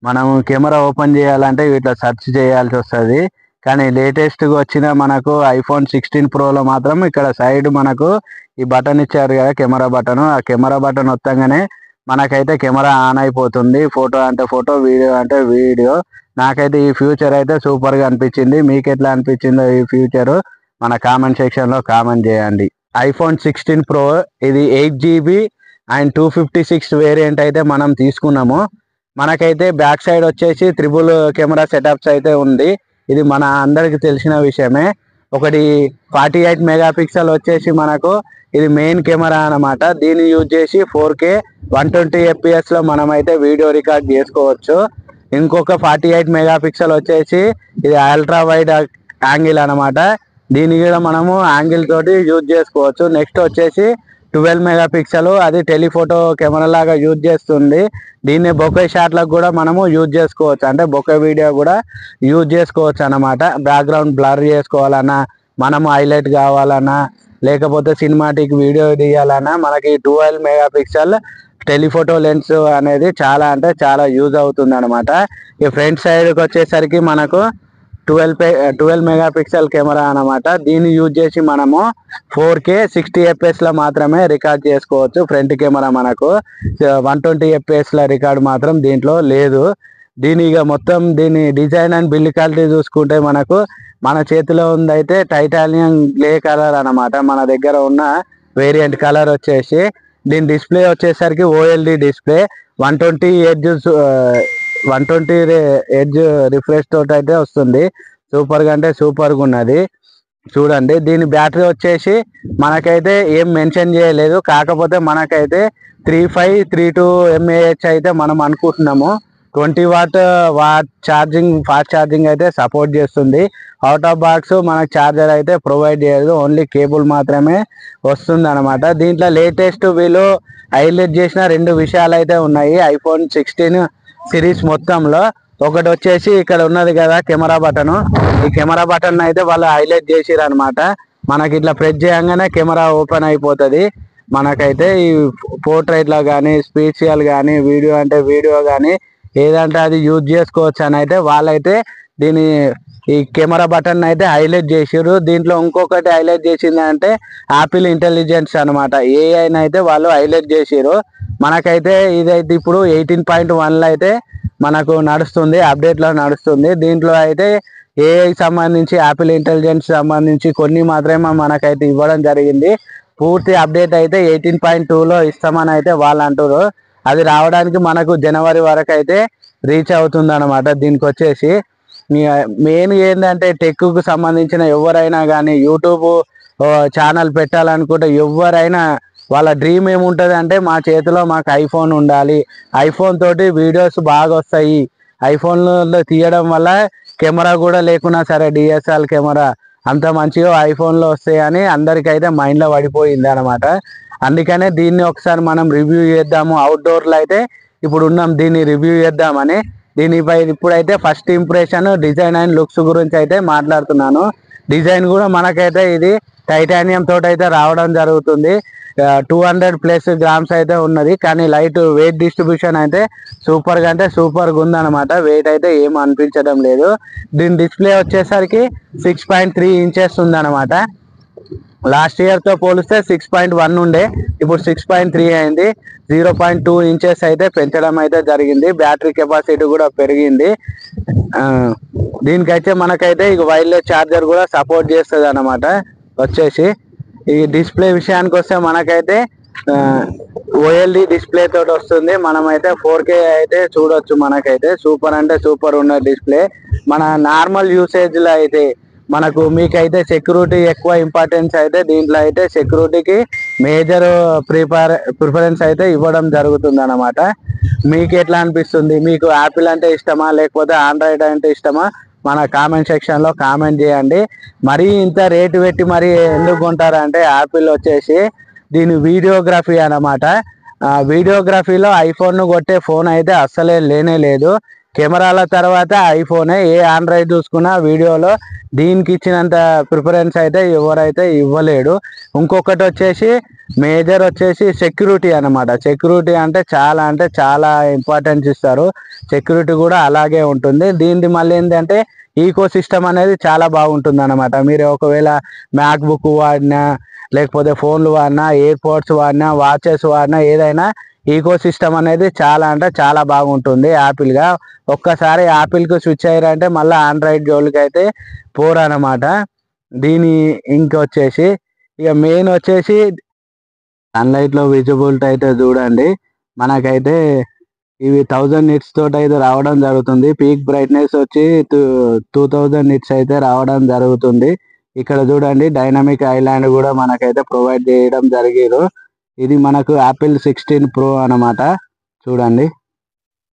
మనం camera open చేయాలంటే ఇట్లా సెర్చ్ చేయాల్సి వస్తుంది. కానీ లేటెస్ట్గా వచ్చిన మనకు ఐఫోన్ 16 ప్రోలో మాత్రం ఇక్కడ సైడ్ మనకు ఈ బటన్ ఇచ్చారు కదా, కెమెరా బటన్. ఆ కెమెరా బటన్ వత్తంగానే మనకైతే కెమెరా ఆన్ అయిపోతుంది. ఫోటో అంటే ఫోటో, వీడియో అంటే వీడియో. నాకైతే ఈ ఫ్యూచర్ అయితే సూపర్గా అనిపించింది. మీకు ఎట్లా అనిపించిందో ఈ ఫ్యూచర్ మన కామెంట్ సెక్షన్లో కామెంట్ చేయండి. ఐఫోన్ 16 ప్రో ఇది 8GB అండ్ 256 వేరియంట్ అయితే మనం తీసుకున్నాము. మనకైతే బ్యాక్ సైడ్ వచ్చేసి త్రిబుల్ కెమెరా సెటప్స్ అయితే ఉంది. ఇది మన అందరికి తెలిసిన విషయమే. ఒకటి 48 మెగాపిక్సెల్ వచ్చేసి మనకు ఇది మెయిన్ కెమెరా అనమాట. దీన్ని యూజ్ చేసి 4K 120 FPS మనమైతే వీడియో రికార్డ్ చేసుకోవచ్చు. ఇంకొక 48 మెగాపిక్సెల్ వచ్చేసి ఇది అల్ట్రా వైడ్ యాంగిల్ అనమాట. దీన్ని కూడా మనము యాంగిల్ తోటి యూజ్ చేసుకోవచ్చు. నెక్స్ట్ వచ్చేసి 12 మెగాపిక్సెల్, అది టెలిఫోటో కెమెరా లాగా యూజ్ చేస్తుంది. దీన్ని బొకే షాట్లకు కూడా మనము యూజ్ చేసుకోవచ్చు, అంటే బొకే వీడియో కూడా యూజ్ చేసుకోవచ్చు అన్నమాట. బ్యాక్గ్రౌండ్ బ్లర్ చేసుకోవాలన్నా, మనము హైలైట్ కావాలన్నా, లేకపోతే సినిమాటిక్ వీడియో తీయాలన్నా మనకి 12 మెగాపిక్సెల్ టెలిఫోటో లెన్స్ అనేది చాలా అంటే చాలా యూజ్ అవుతుంది అనమాట. ఈ ఫ్రంట్ సైడ్కి వచ్చేసరికి మనకు 12 మెగాపిక్సెల్ కెమెరా అనమాట. దీన్ని యూజ్ చేసి మనము 4K 60 FPS మాత్రమే రికార్డ్ చేసుకోవచ్చు. ఫ్రంట్ కెమెరా మనకు 120 FPS రికార్డ్ మాత్రం దీంట్లో లేదు. దీని ఇక మొత్తం దీని డిజైన్ అండ్ బిల్డ్ క్వాలిటీ చూసుకుంటే మనకు మన చేతిలో ఉందైతే టైటానియం గ్రే కలర్ అనమాట. మన దగ్గర ఉన్న వేరియంట్ కలర్ వచ్చేసి. దీని డిస్ప్లే వచ్చేసరికి OLED డిస్ప్లే, 120 ఎడ్జ్ రిఫ్రెష్ తోటి అయితే వస్తుంది. సూపర్గా అంటే సూపర్గా ఉన్నది. చూడండి, దీని బ్యాటరీ వచ్చేసి మనకైతే ఏం మెన్షన్ చేయలేదు. కాకపోతే మనకైతే 3532 mAh అయితే మనం అనుకుంటున్నాము. 20 వాట్ ఛార్జింగ్, ఫాస్ట్ ఛార్జింగ్ అయితే సపోర్ట్ చేస్తుంది. అవుట్ ఆఫ్ బాక్స్ మనకు ఛార్జర్ అయితే ప్రొవైడ్ చేయదు, ఓన్లీ కేబుల్ మాత్రమే వస్తుంది అనమాట. దీంట్లో లేటెస్ట్ వీళ్ళు హైలైట్ చేసిన 2 విషయాలు అయితే ఉన్నాయి ఐఫోన్ 16 సిరీస్ మొత్తంలో. ఒకటి వచ్చేసి ఇక్కడ ఉన్నది కదా కెమెరా బటన్. ఈ కెమెరా బటన్ అయితే వాళ్ళు హైలైట్ చేసిరు అనమాట. మనకి ఇట్లా ప్రెస్ చేయగానే కెమెరా ఓపెన్ అయిపోతుంది. మనకైతే ఈ పోర్ట్రైట్లో కానీ, స్పీచియల్ కానీ, వీడియో అంటే వీడియో కానీ, ఏదంటే అది యూజ్ చేసుకోవచ్చు అని అయితే వాళ్ళైతే దీని ఈ కెమెరా బటన్ అయితే హైలైట్ చేసారు. దీంట్లో ఇంకొకటి హైలైట్ చేసింది అంటే యాపిల్ ఇంటెలిజెన్స్ అనమాట. ఏఐని అయితే వాళ్ళు హైలైట్ చేసారు. మనకైతే ఇదైతే ఇప్పుడు 18.1లో అయితే మనకు నడుస్తుంది, అప్డేట్లో నడుస్తుంది. దీంట్లో అయితే ఏఐ సంబంధించి, యాపిల్ ఇంటెలిజెన్స్ సంబంధించి కొన్ని మాత్రమే మనకైతే ఇవ్వడం జరిగింది. పూర్తి అప్డేట్ అయితే 18.2లో ఇస్తామని అయితే వాళ్ళు అంటారు. అది రావడానికి మనకు జనవరి వరకు అయితే రీచ్ అవుతుంది అనమాట. దీనికి వచ్చేసి మెయిన్ ఏంటంటే టెక్కు సంబంధించిన ఎవరైనా కానీ యూట్యూబ్ ఛానల్ పెట్టాలనుకుంటే ఎవరైనా వాళ్ళ డ్రీమ్ ఏముంటుంది అంటే మా చేతిలో మాకు ఐఫోన్ ఉండాలి, ఐఫోన్ తోటి వీడియోస్ బాగా వస్తాయి, ఐఫోన్లో తీయడం వల్ల కెమెరా కూడా లేకున్నా సరే డిఎస్ఎల్ కెమెరా అంత మంచిగా ఐఫోన్లో వస్తాయని అందరికైతే మైండ్లో పడిపోయింది అనమాట. అందుకనే దీన్ని ఒకసారి మనం రివ్యూ చేద్దాము. అవుట్డోర్లో అయితే ఇప్పుడు ఉన్నాం, దీన్ని రివ్యూ చేద్దామని. దీనిపై ఇప్పుడైతే first impression, design and looks గురించి అయితే మాట్లాడుతున్నాను. డిజైన్ కూడా మనకైతే ఇది టైటానియం తోటి అయితే రావడం జరుగుతుంది. 200+ గ్రామ్స్ అయితే ఉన్నది. కానీ లైట్ వెయిట్ డిస్ట్రిబ్యూషన్ అయితే సూపర్గా అంటే సూపర్గా ఉందన్నమాట. వెయిట్ అయితే ఏం అనిపించడం లేదు. దీని డిస్ప్లే వచ్చేసరికి 6.3 ఇంచెస్ ఉందన్నమాట. లాస్ట్ ఇయర్తో పోలిస్తే 6.1 ఉండే, ఇప్పుడు 6.3 అయింది. 0.2 ఇంచెస్ అయితే పెంచడం అయితే జరిగింది. బ్యాటరీ కెపాసిటీ కూడా పెరిగింది. దీనికైతే మనకైతే ఇక వైర్లెస్ ఛార్జర్ కూడా సపోర్ట్ చేస్తుంది అన్నమాట. వచ్చేసి ఈ డిస్ప్లే విషయానికి వస్తే మనకైతే OLED డిస్ప్లే తోటి వస్తుంది. మనమైతే 4K అయితే చూడొచ్చు. మనకైతే సూపర్ అంటే సూపర్ ఉన్న డిస్ప్లే. మన నార్మల్ యూసేజ్లో అయితే మనకు మీకైతే సెక్యూరిటీ ఎక్కువ ఇంపార్టెన్స్ అయితే దీంట్లో అయితే సెక్యూరిటీకి మేజర్ ప్రిఫరెన్స్ అయితే ఇవ్వడం జరుగుతుంది అన్నమాట. మీకు ఎట్లా అనిపిస్తుంది? మీకు యాపిల్ అంటే ఇష్టమా లేకపోతే ఆండ్రాయిడ్ అంటే ఇష్టమా? మన కామెంట్ సెక్షన్లో కామెంట్ చేయండి. మరీ ఇంత రేటు పెట్టి మరి ఎందుకు కొంటారంటే యాపిల్ వచ్చేసి దీని వీడియోగ్రఫీ అన్నమాట. వీడియోగ్రఫీలో ఐఫోన్ను కొట్టే ఫోన్ అయితే అస్సలే లేనే లేదు. కెమెరాల తర్వాత ఐఫోనే. ఏ ఆండ్రాయిడ్ చూసుకున్నా వీడియోలో దీనికి ఇచ్చినంత ప్రిఫరెన్స్ అయితే ఎవరైతే ఇవ్వలేడు. ఇంకొకటి వచ్చేసి మేజర్ వచ్చేసి సెక్యూరిటీ అన్నమాట. సెక్యూరిటీ అంటే చాలా ఇంపార్టెన్స్ ఇస్తారు. సెక్యూరిటీ కూడా అలాగే ఉంటుంది. దీనిది మళ్ళీ ఏంటంటే ఈకో సిస్టమ్ అనేది చాలా బాగుంటుంది అన్నమాట. మీరు ఒకవేళ మ్యాక్ బుక్ వాడినా, లేకపోతే ఫోన్లు వాడినా, ఎయిర్ పోడ్స్ వాడినా, వాచెస్ వాడినా, ఏదైనా ఈకో సిస్టమ్ అనేది చాలా బాగుంటుంది యాపిల్గా. ఒక్కసారి యాపిల్కి స్విచ్ అయ్యారంటే మళ్ళీ ఆండ్రాయిడ్ జోలికి అయితే పోరు అన్నమాట. దీని ఇంకొచ్చేసి ఇక మెయిన్ వచ్చేసి సన్లైట్లో విజిబిలిటీ అయితే చూడండి. మనకైతే ఇవి 1000 నిట్స్ తోటి అయితే రావడం జరుగుతుంది. పీక్ బ్రైట్నెస్ వచ్చి 2000 నిట్స్ అయితే రావడం జరుగుతుంది. ఇక్కడ చూడండి డైనమిక్ ఐలాండ్ కూడా మనకైతే ప్రొవైడ్ చేయడం జరిగారు. ఇది మనకు యాపిల్ 16 Pro అన్నమాట. చూడండి.